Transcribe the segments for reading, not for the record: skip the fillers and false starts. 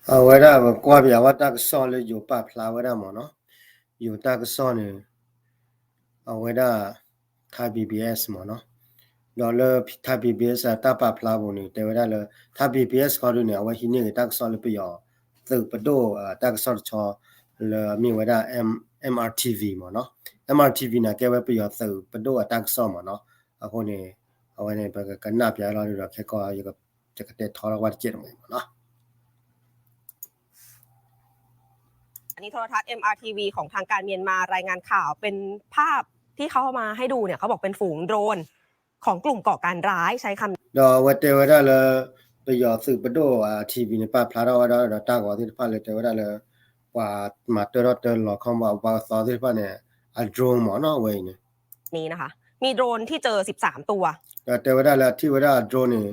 ဝရကွာပြဝတကဆောလေယူပဖလာဝရမောနော်ယူတကဆောနေဝရသာ BBS မောနော်ဒေါ်လာသာ BBS တပဖလာဘုန်နေတေဝရလသာ BBS ခေါ်ရနေအဝဟိနေတကဆောလေပြယောသူပဒိုတကဆောချောလမိဝရ MRTV မောနော် MRTV နာကဲဝပြယောသူပဒိုတကဆောမောနော်အခုနေအဝနေဘကနပြလာလို့ခေကောရကတကတဲ့ထောရဝတ်ကျဲမောနော်อันนี้โทรทัศน์ MRTV ของทางการเมียนมารายงานข่าวเป็นภาพที่เขามาให้ดูเนี่ยเขาบอกเป็นฝูงโดรนของกลุ่มก่อการร้ายใช้คำดอวัดเตวดาละไปยอสืบปโดทีวีในป้าพลาดว่าดอตากว่าที่ป้าเลยเตวดาละว่ามาเตอร์เตอร์หลอกคำว่าซอที่ป้าเนี่ยอะโดรนหมอเนาะเว้ยเนี่ยนี้นะคะมีโดรนที่เจอ13ตัวเตวดาละที่ว่าโดรนเนี่ย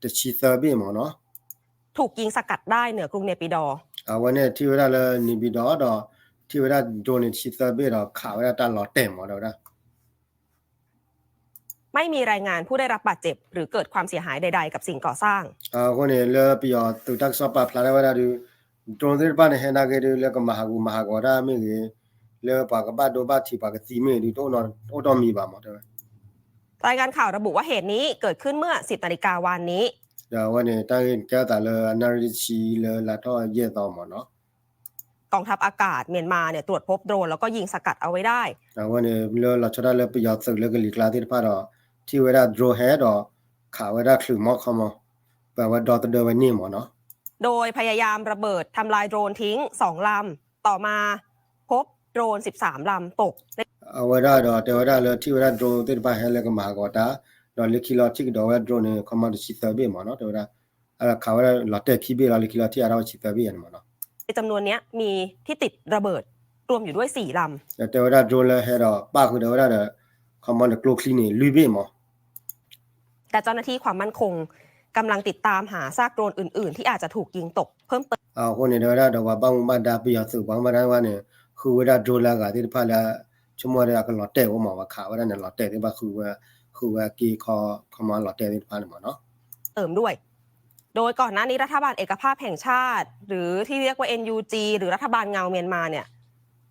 จะชีเซอร์บี้หมอเนาะถูกยิงสกัดได้เหนือกรุงเนปิดอร์วันนี้ที่ว่าละนิบิดอดอที่ว่าโดรนเนี่ยชีเซอร์บี้ดอข่าวว่าตาหลอดเต็มหมอดอไม่มีรายงานผู้ได้รับบาดเจ็บหรือเกิดความเสียหายใดๆกับสิ่งก่อสร้างคนนี้เลือปียอตุตักซอปพลาดว่าดูโดรนที่ป้าเนี่ยเห็นได้ก็ดูเลือกมหากว่าไม่เลยเลือกปากกับบ้านดูบ้านที่ปากกับซีเมดูโตนอนโตต้องมีบ้างหมดเลยรายงานข่าวระบุว่าเหตุนี้เกิดขึ้นเมื่อ 10 นาฬิกาวันนี้เดี๋ยววันนี้ตั้งแก้แต่เลยนาฬิชีเลยละท่อเย่ต่อหมดเนาะกองทัพอากาศเมียนมาเนี่ยตรวจพบโดรนแล้วก็ยิงสกัดเอาไว้ได้วันนี้เราชดาเลยไปยอดสึกเลยก็หลีกลาที่พาเราที่เวลาโดรนแฮดข่าวเวลาคลื่นมอกเข้ามาแปลว่าดอตเดอร์วันนี้หมดเนาะโดยพยายามระเบิดทำลายโดรนทิ้ง2 ลำต่อมาพบโดรน13 ลำตกเวลาแต่เวลาเลยที่เวลาโดรนที่พาแฮเลยก็มากกว่าตาเราเล็กกิโลที่ดอว่าโดรนเนี่ยคอมมานด์ชิตเตอร์บีหมดเนาะแต่เวลาข่าวเวลาหลอดเตะคีบีเราเล็กกิโลที่เราชิตเตอร์บีหมดเนาะจำนวนนี้มีที่ติดระเบิดรวมอยู่ด้วย4 ลำแต่เวลาโดรนเลยแฮดป้าคือเดี๋ยวเวลาคอมมานด์กลูคลีนี่ลุยบีหมดแต่เจ้าหน้าที่ความมั่นคงกำลังติดตามหาซากโดรนอื่นๆที่อาจจะถูกยิงตกเพิ่มเติมคนนี้เดี๋ยวเราว่าบางบ้านดาปียสื่อบางบ้านว่าเนี่ยคือเวลาโดนแล้วก็ที่พาแล้วชั่วโมงเดียวก็หลอดเตะว่าหมอว่าข่าวว่าเนี่ยหลอดเตะที่ว่าคือกี่คอมาหลอดเตะที่พาหมอเนาะเติมด้วยโดยก่อนหน้านี้รัฐบาลเอกภาพแห่งชาติหรือที่เรียกว่า NUG หรือรัฐบาลเงาเมียนมาเนี่ย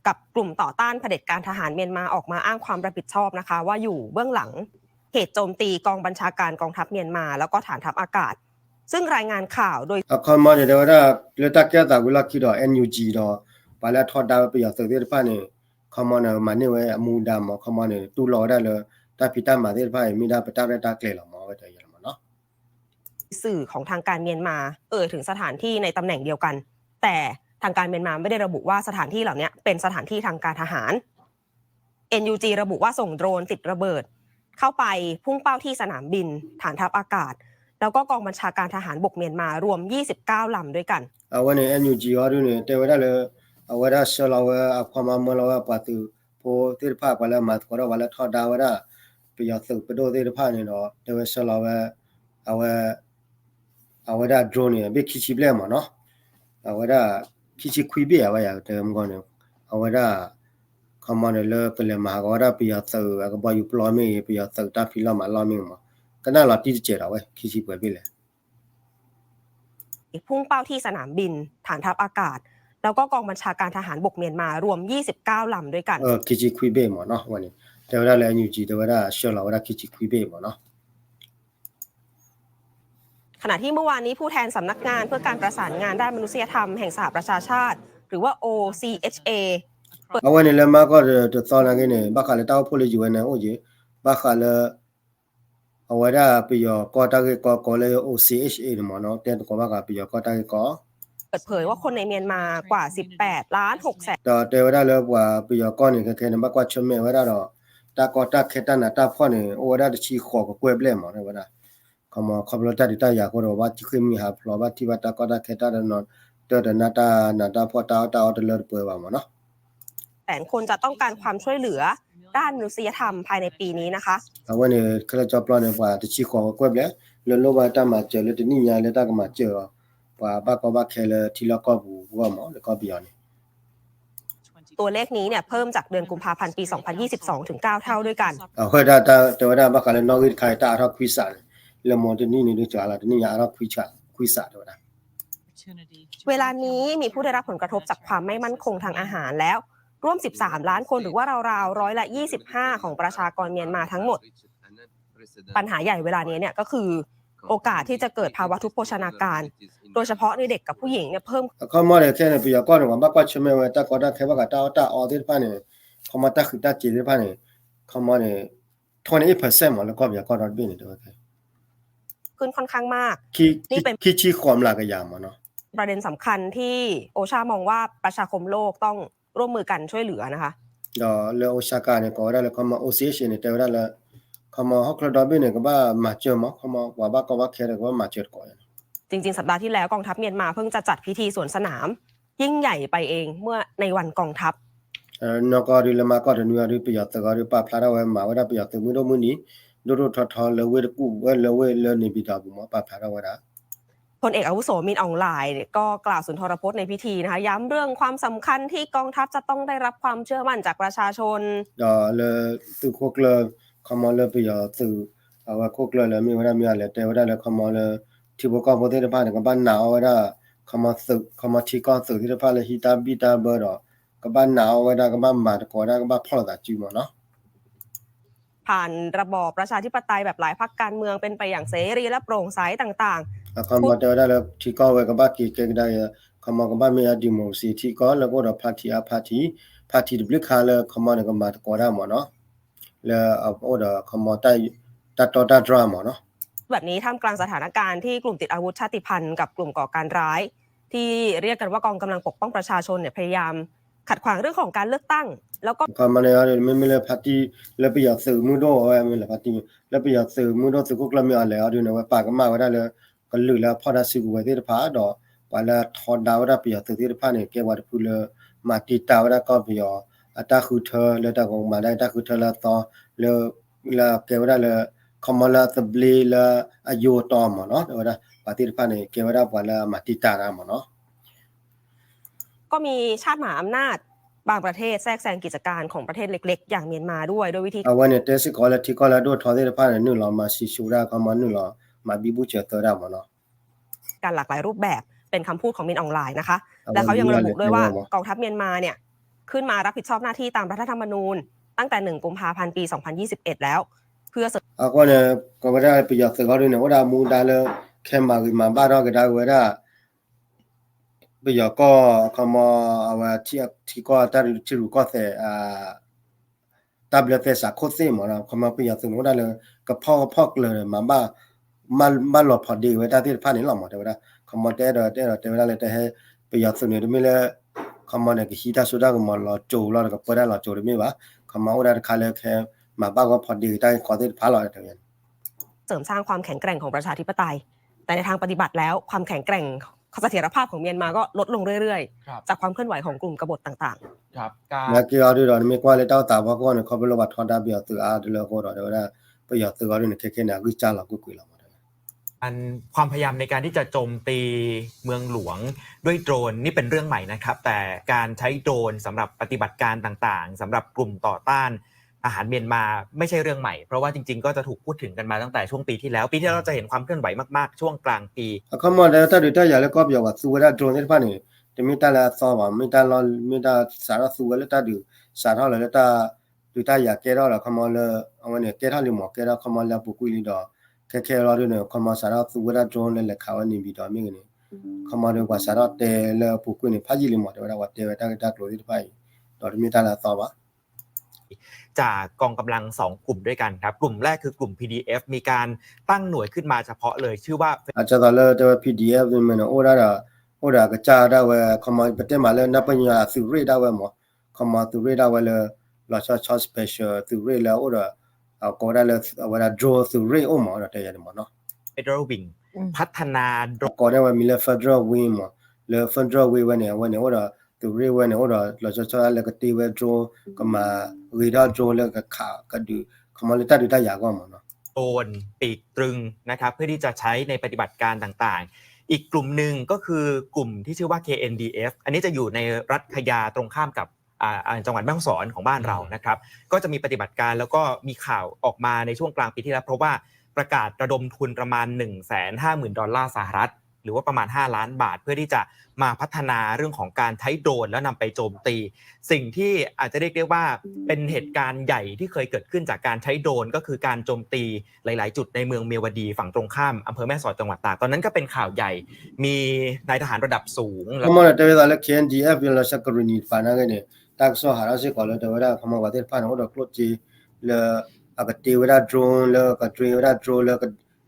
กับกลุ่มต่อต้านเผด็จการทหารเมียนมาออกมาอ้างความรับผิดชอบนะคะว่าอยู่เบื้องหลังเหตุโจมตีกองบัญชาการกองทัพเมียนมาแล้วก็ฐานทัพอากาศซึ่งรายงานข่าวโดยคอมมาเดี๋ยวเราเลือกแก้ต่างเวลาคิดว่า NUG ไปแล้วทอดดาวไปอย่างสุดที่พาเนี่ยคอมมาเนี่ยมันเนี่ยว่ามูดามคอมมาเนี่ยตู้รอได้เลยถ้าพิธามาที่พามีได้ไปตามได้ตาเกลี่ยหรอหมอไว้แต่ยังเนาะสื่อของทางการเมียนมาถึงสถานที่ในตำแหน่งเดียวกันแต่ทางการเมียนมาไม่ได้ระบุว่าสถานที่เหล่านี้เป็นสถานที่ทางการทหาร NUG ระบุว่าส่งโดรนติดระเบิดเข้าไปพุ่งเป้าที่สนามบินฐานทัพอากาศแล้วก็กองบัญชาการทหารบกเมียนมารวม29 ลำด้วยกันวันนี้ NUG ว่าด้วยเนี่ยแต่ว่าเลยว่าได้เชลาวความมั่นเราปฏิโพที่พาไปแล้วมาก็ว่าแล้วทอดดาวได้ไปยอดสึกไปดูที่พาเนี่ยเนาะแต่ว่าเชลาวว่าได้โดรนเนี่ยเบคิชิเบลมาเนาะว่าได้คิชิคุยเบียว่าอย่างเดิมก่อนเนี่ยว่าได้คอมมานด์เลยไปเลยมาก็ได้ไปยอดสึกก็บอกอยู่ปลอมไม่ไปยอดสึกตาฟิลมาล้อมมาก็น่าหลอดที่จะเจอเราเว้ยคิชิเปิดไปเลยพุ่งเป้าที่สนามบินฐานทัพอากาศแล้วก็กองบัญชาการทหารบกเมียนมารวม29 ลำด้วยกันคิจิคุยเบ้หมอเนาะวันนี้แต่ว่าแล้วอยู่จีแต่ว่าเชื่อเราว่าคิจิคุยเบ้หมอเนาะขณะที่เมื่อวานนี้ผู้แทนสำนักงานเพื่อการประสานงานด้านมนุษยธรรมแห่งสหประชาชาติหรือว่า OCHA วันนี้แล้วมาก็จะตอนนั้นเนี่ยบักขะเลยต้าพูดเลยอยู่นะโอ้ยบักขะเลยว่าได้ไปยอกอตาเกกอเลย OCHA หมอเนาะแต่ก็บักขะไปยอกอตาเกกอเปิดเผยว่าคนในเมียนมากว่า18.6 ล้านแต่ว่าได้แล้วว่าไปยอกอนี่แค่นั้นบักว่าชมเมว่าได้ตากอตาแค่ตันน่ะตาพ่อนี่โอ้ได้ชีขอก็กวยเบลหมอได้ว่าได้ขบรถที่ตาอยากก็ว่าที่คือมีหาพลอว่าที่ว่าตาก็ได้แค่ตานอนเดินนาตาพอตาเอาเลิศเปิดว่าหมอเนาะแต่คนจะต้องการความช่วยเหลือด้านมนุษยธรรมภายในปีนี้นะคะวันนี้เขาจะปลอเนี่ยว่าที่ชีขอก็เบลเลยโลว่าตามาเจอเลยที่นี่ยาเลยตาก็มาเจอว่าบักก็บักแค่เลยที่ละก็บูว่าหมอแล้วก็เบียนี่ตัวเลขนี้เนี่ยเพิ่มจากเดือนกุมภาพันธ์ปี2022ถึง9 เท่าด้วยกันเฮ้ยแต่ว่าบักก็เลยนอกจากใครตาทักคุยสารแล้วมองที่นี่ด้วยจ้าละที่นี่ยาทักคุยสารด้วยนะ เวลานี้มีผู้ได้รับผลกระทบจากความไม่มั่นคงทางอาหารแล้วร่วม13ล้านคนหรือว่าราวๆ25%ของประชากรเมียนมาทั้งหมดปัญหาใหญ่เวลานี้เนี่ยก็คือโอกาสที่จะเกิดภาวะทุพโภชนาการโดยเฉพาะในเด็กกับผู้หญิงเนี่ยเพิ่มเขามาเลยแค่เนี่ยปีก่อนว่าบ้าก็ชิมเว้ยแต่ก็ได้แค่ว่าก็ตาออที่ผ่านเนี่ยเขามาตักตาจีที่ผ่านเนี่ยเขามาเนี่ย20%มาแล้วก็ปีก่อนรอดบินเนี่ยด้วยขึ้นค่อนข้างมากนี่เป็นชี้ความหลักอย่างมาเนาะประเด็นสำคัญที่โอชามองว่าประชาคมโลกต้องร่วมมือกันช่วยเหลือนะคะแล้วโอชาการเนี่ยก็ได้แล้วเขามา OCH เนี่ยแต่ว่าแล้วเขามาฮอกลดอบินเนี่ยก็บ้ามาเจอมั้งเขามาว่าบ้าก็ว่าแค่ก็ว่ามาเจอก่อนจริงๆสัปดาห์ที่แล้วกองทัพเมียนมาเพิ่งจะจัดพิธีสวนสนามยิ่งใหญ่ไปเองเมื่อในวันกองทัพนกอริลมาก็เรนิวาริปยอตกอริปาพลาราเวมาว่าปยอตมุโดมุนีโดโดทอทอเลเวกูเลเวเลนิบิดาบุมาปาพลาราเวราพลเอกอาวุโสมินอองไลน์ก็กล่าวสุนทรพจน์ในพิธีนะคะย้ำเรื่องความสำคัญที่กองทัพจะต้องได้รับความเชื่อมั่นจากประชาชนเลตุโคกเลคอมอเลปยอตุว่าโคกเลมีว่ามีอะไรแต่ว่าเลคอมอเลที่บอกว่าพอที่จะพาเนี่ยก็บ้านหนาวว่าคอมอสึคอมอที่ก็สึที่จะพาเลฮิตาบิตาเบอร์ก็บ้านหนาวว่าก็บ้านมาก็ได้ก็บ้านพอละจิ๋วเนาะผ่านระบอบประชาธิปไตยแบบหลายพรรคการเมืองเป็นไปอย่างเสรีและโปร่งใสต่างๆคำว่าเดี๋ยวได้แล้วที่ก็ไว้กับบ้านกี่เก่งได้คำว่ากับบ้านมีอดีมสีที่ก็แล้วก็เราพาร์ตี้ดิบลิคาเลยคำว่าเนี่ยก็มาก็ได้หมดเนาะแล้วเอาเดี๋ยวคำว่าตัดต่อตัดดราม่าเนาะแบบนี้ท่ามกลางสถานการณ์ที่กลุ่มติดอาวุธชาติพันธุ์กับกลุ่มก่อการร้ายที่เรียกกันว่ากองกำลังปกป้องประชาชนเนี่ยพยายามขัดขวางเรื่องของการเลือกตั้งแล้วก็คำว่าเนี่ยไม่เลยพาร์ตี้แล้วไปอยากสื่อมือโดเอาไว้ไม่เลยพาร์ตี้แล้วไปอยากสื่อมือโดสื่อกุกละมีอะไรเอาดูนะว่าปากก็มาว่าได้เลยก็ลือแล้วพอได้สื่อไว้ที่จะพาดอกว่าแล้วทอดดาวได้ไปอยากสื่อที่จะพาเนี่ยเกี่ยวกับพูดเลยมาติดตาวได้ก็ไปอยากตาคือเธอแล้วตาของมาได้ตาคือเธอแล้วต่อแล้วเกี่ยวได้เลยคำว่าละตบลีละอายุต่อมาเนาะเดี๋ยวได้ปฏิทินเนี่ยเกี่ยวได้ว่าแล้วมาติดตามาเนาะก็มีชาติมหาอำนาจบางประเทศแทรกแซงกิจการของประเทศเล็กๆอย่างเมียนมาด้วยโดยวิธีวันนี้เทศกาลที่ก็แล้วดูทอดที่ผ่านนู่นเรามาชิชูราก็มานู่นเรามาบิบุเจตระมาเนาะการหลากหลายรูปแบบเป็นคำพูดของมินออนไลน์นะคะและเขายังระบุด้วยว่ากองทัพเมียนมาเนี่ยขึ้นมารับผิดชอบหน้าที่ตามรัฐธรรมนูญตั้งแต่1กุมภาพันธ์ปี2021แล้วเพื่อก็เนี่ยก็ไม่ได้ไปอยากสื่อเขาด้วยนะว่ามูดาเลยแค่มาบ้านเราก็ได้เวลาไปอยากก็เขามาเอาที่ก็ตัดที่รู้ก็แต่ตับเลือดแต่สักโคตรเสียหมดแล้วเขามาไปอยากสื่อว่าได้เลยก็พ่อเลยมาบ้านหลอดพอดีไว้ได้ที่ผ่านนี้หลอดหมดแต่ว่าเขามาแต่เวลาเลยแต่ให้ไปอยากสื่อเนี่ยไม่เลยเขามาเนี่ยก็ฮีตาสุดาก็มาหลอดโจหลอดก็เปิดได้หลอดโจได้ไหมวะเขามาว่าได้คาเลยแค่มาบ้านก็พอดีได้ขอที่ผ่านหลอดแต่ยังเสริมสร้างความแข็งแกร่งของประชาธิปไตยแต่ในทางปฏิบัติแล้วความแข็งแกร่งเสถียรภาพของเมียนมาก็ลดลงเรื่อยๆจากความเคลื่อนไหวของกลุ่มกบฏต่างๆครับนักกีฬาด้วยเราไม่กว่าเลยเต้าตาว่าก็เนี่ยเขาเป็นระบาดทอดาเบียตัวอาดูแลก็เราเดี๋ยวได้ไปอยากตัวเราเนี่ยแค่เนี่ยกุจ้าเรากุยเราอันความพยายามในการที่จะโจมตีเมืองหลวงด้วยโดรนนี่เป็นเรื่องใหม่นะครับแต่การใช้โดรนสำหรับปฏิบัติการต่างๆสำหรับกลุ่มต่อต้านอาหารเมียนมาไม่ใช่เรื่องใหม่เพราะว่าจริงๆก็จะถูกพูดถึงกันมาตั้งแต่ช่วงปีที่แล้วเราจะเห็นความเคลื่อนไหวมากๆช่วงกลางปีเขามาแล้วถ้าดูถ้าอยากแล้วก็อยากว่าสู้ได้โดรนที่ผ่านนี่จะมีแต่ละซ้อมมีแต่ละมีแต่สารสู้แล้วถ้าดูสารเท่าแล้วถ้าดูถ้าอยากแก้แล้วเขามาเลยเอาเนี่ยแก้เท่าหรือหมอแก้แล้วเขามาแล้วปุกุยลีดอแค่เราเนี่ยเขามาสารสู้ได้โดรนเลยเขาเนี่ยมีดอมีกันนี่เขามาดูว่าสารเตแล้วปุกุยนี่พาจิลิหมอเดี๋ยวว่าเตว่าถ้าโกรธที่ผ่านตอนมีแต่ละซ้อมจากกองกำลัง2กลุ่มด้วยกันครับกลุ่มแรกคือกลุ่ม PDF มีการตั้งหน่วยขึ้นมาเฉพาะเลยชื่อว่าอาจจะตอนแรกแต่ว่า PDF นี่มันโอ้ได้ก็จ้าได้ว่าเขามาประเทศมาแล้วนับปัญญาสุริได้ว่าหมอเขามาสุริได้ว่าเลยราชาสเปเชียลสุริแล้วโอ้ได้ก็ได้เลยว่า draw สุริโอ้หมอได้ยังหมอเนาะ Federal Wing พัฒนาก็ได้ว่ามีเลย Federal Wing หมอเลย Federal Wing ว่าเนี่ยโอ้ได้ตัวเรียกว่าเนี่ยเราจะแล้วก็ตีว่าโจก็มารีดาโจแล้วก็ขาก็ดูเขามาเลยตัดดูได้ยากกว่ามันเนาะโอนปีกตรึงนะครับเพื่อที่จะใช้ในปฏิบัติการต่างๆอีกกลุ่มหนึ่งก็คือกลุ่มที่ชื่อว่า KNDF อันนี้จะอยู่ในรัฐขยาตรงข้ามกับจังหวัดแม่ฮ่องสอนของบ้านเรานะครับก็จะมีปฏิบัติการแล้วก็มีข่าวออกมาในช่วงกลางปีที่แล้วเพราะว่าประกาศระดมทุนประมาณ $150,000 สหรัฐ หรือว่าประมาณ5ล้านบาทเพื่อที่จะมาพัฒนาเรื่องของการใช้โดรนแล้วนำไปโจมตีสิ่งที่อาจจะเรียกได้ว่าเป็นเหตุการณ์ใหญ่ที่เคยเกิดขึ้นจากการใช้โดรนก็คือการโจมตีหลายๆจุดในเมืองเมียวดีฝั่งตรงข้ามอำเภอแม่สอดจังหวัดตากตอนนั้นก็เป็นข่าวใหญ่มีนายทหารระดับสูงแล้ว Como te ves a la KNDF y la Sakaruni pana gane tak so harase ko le de wada khama wa de pana oda close ji le akati wada drone le ka train wada drone le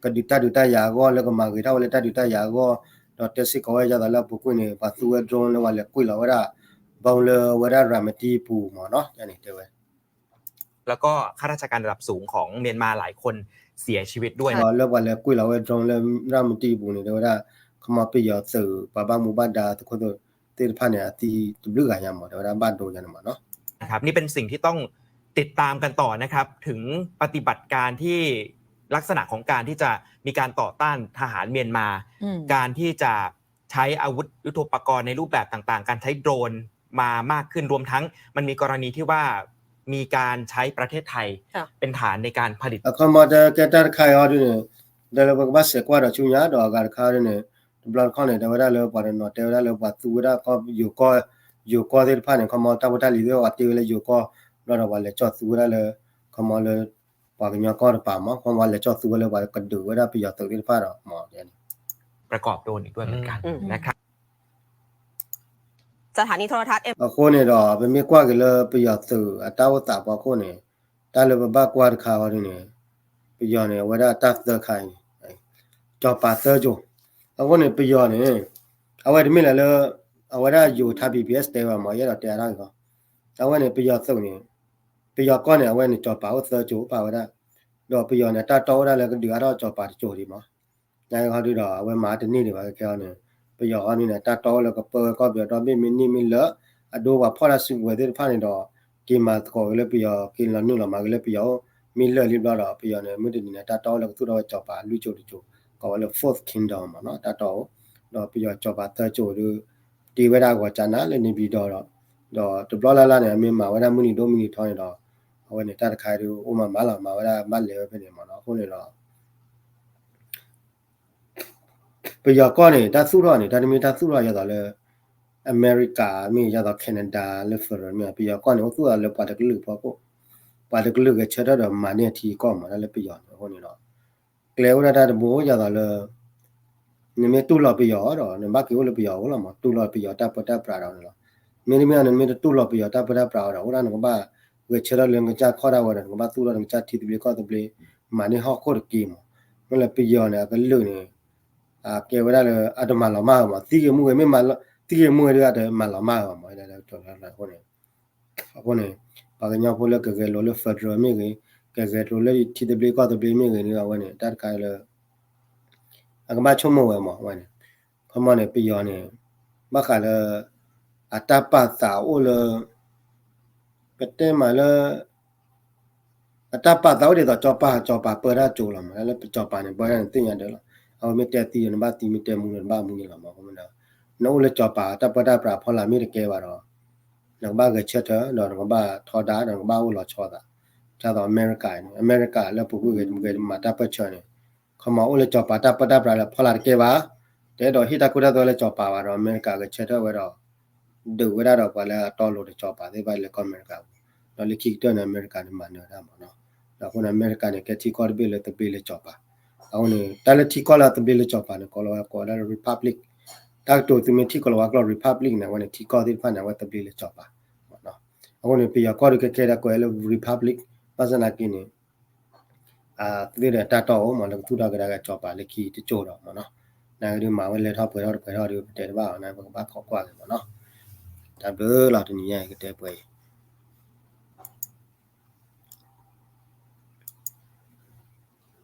ka dita ya go le ka ma ga ta le ta dita ya go do te si ko ya da la bu ku ni ba su drone le wa le ku la wada bong le wada ramati pu mo no ya ni te we แล้วก็ข้าราชการระดับสูงของเมียนมาหลายคนเสียชีวิตด้วยนะ le wa le ku la wa drone le ramati pu ni de wada khama pe ya su ba ba mu ba da to ko te pa ne ati tu lu ga ya mo de wada ba do ya mo no นะครับนี่เป็นสิ่งที่ต้องติดตามกันต่อนะครับถึงปฏิบัติการที่ลักษณะของการที่จะมีการต่อต้านทหารเมียนมาการที่จะใช้อาวุธยุทโธปกรณ์ในรูปแบบต่างๆการใช้โดรนมามากขึ้นรวมทั้งมันมีกรณีที่ว่ามีการใช้ประเทศไทยเป็นฐานในการผลิต akama da ke tar khai ha de de le ba se kwa da chu nya do ga kha de ne blood khon ne de wada le pa de no te wada le pa tu wada ko yu ko de pa ne khama ta wada li de wa te le yu ko lo da wa le cho tu wada le khama le pa nya ko pa ma khama le cho tu le wa ka du wada pi ya tu de pa da mo de ประกอบโดรนอีกด้วยเหมือนกันนะครับ สถานีโทรทัศน์ ko ne do be mi kwa ke le pi ya tu ata wa ta pa ko ne ta le ba kwa de kha wa de ne pi ya ne wada ta de khai cho pa te jo ko ne pi ya ne awa de mi le awa da yu tha BBS te wa ma ya da te ra ko awa ne pi ya su ne pi ya ko ne awa ne cho pa wa se jo pa wa da do pi ya ne ta to da le de ra cho pa jo di ma ya ha di da awa ma de ni de ba ke ne pi ya ni ne ta to le ko pe ko bi do mi ni mi le a do wa pho la su we de pha ne do ki ma ko le pi ya ki la nu la ma le pi ya mi le li bla da pi ya ne mi de ni ne ta to le tu do cho pa lu jo di jo ko le fourth kingdom ma no ta to do pi ya cho pa ta jo du ti we da ko cha na le ni bi do to bla la ne mi ma wa da mu ni do mi ni tho ne do awa ne ta da khai du o ma la ma wa da ma le pe ne ma no ko ne lo pi ya ko ne ta su ro ne ta mi ta su ro ya da le America มีya da Canada le for มีpi ya ko ne o su le pa de lu pa ko pa de lu ke cha da ma ne thi ko ma le pi ya ko ne lo cle o da de bo ya da le ni me tu lo pi ya do ne ba ki o le pi ya o la ma tu lo pi ya ta pa ta pra da ne lo me ni me ne me tu lo pi ya ta pa ta pra da o da ne ba we cha da le nga cha kho da wa da ba tu lo nga cha thi de ko de ble ma ne ho ko de ki mo no le pi ya ne ka lu ne ke wa da le a de ma lo ma ma ti ke mu ke me ma ti ke mu de da ma lo ma ma da to la ko ne pa ga nya ko le ke lo le federal me ke lo le ti de ble ko de ble me ke ni wa ne ta ka le a ga ma chu mo wa wa ne ko ma ne pi ya ne ba ka le a ta pa sa o le ke te ma le a ta pa sa o de cho pa pe da chu la ma le cho pa ne ba ne tin ya de la a me te ti ne ba ti me te mu ne ba mu ni la ma ko ma da no le cho pa ta pa da pra pho la me de ke ba do no ba ge chet do no ba tho da no ba o lo cho da cha do America le pu ku ge ma ta pa cho ne ko ma o le cho pa ta pa da pra le pho la de ke ba de do hi ta ku da do le cho pa ba do America ge chet we do du we da do pa le to lo de cho pa de ba le ko America do le ki to ne America ne ma ne da ma no da ko ne America ne ke ti ko de le te be le cho pa au ne ta le ti ko la te be le cho pa ne ko la Republic ta to tu me ti ko la ko Republic ne wa ne ti ko de pa ne wa te be le cho pa no au ne pe ya ko de ke da ko le Republic pa sa na ki ne de ta to ma le tu da ga cho pa le ki ti cho do ma no na de ma wa le tho pwe de ba na ba ko kwa ma no ta be la de ni ya ke te pwe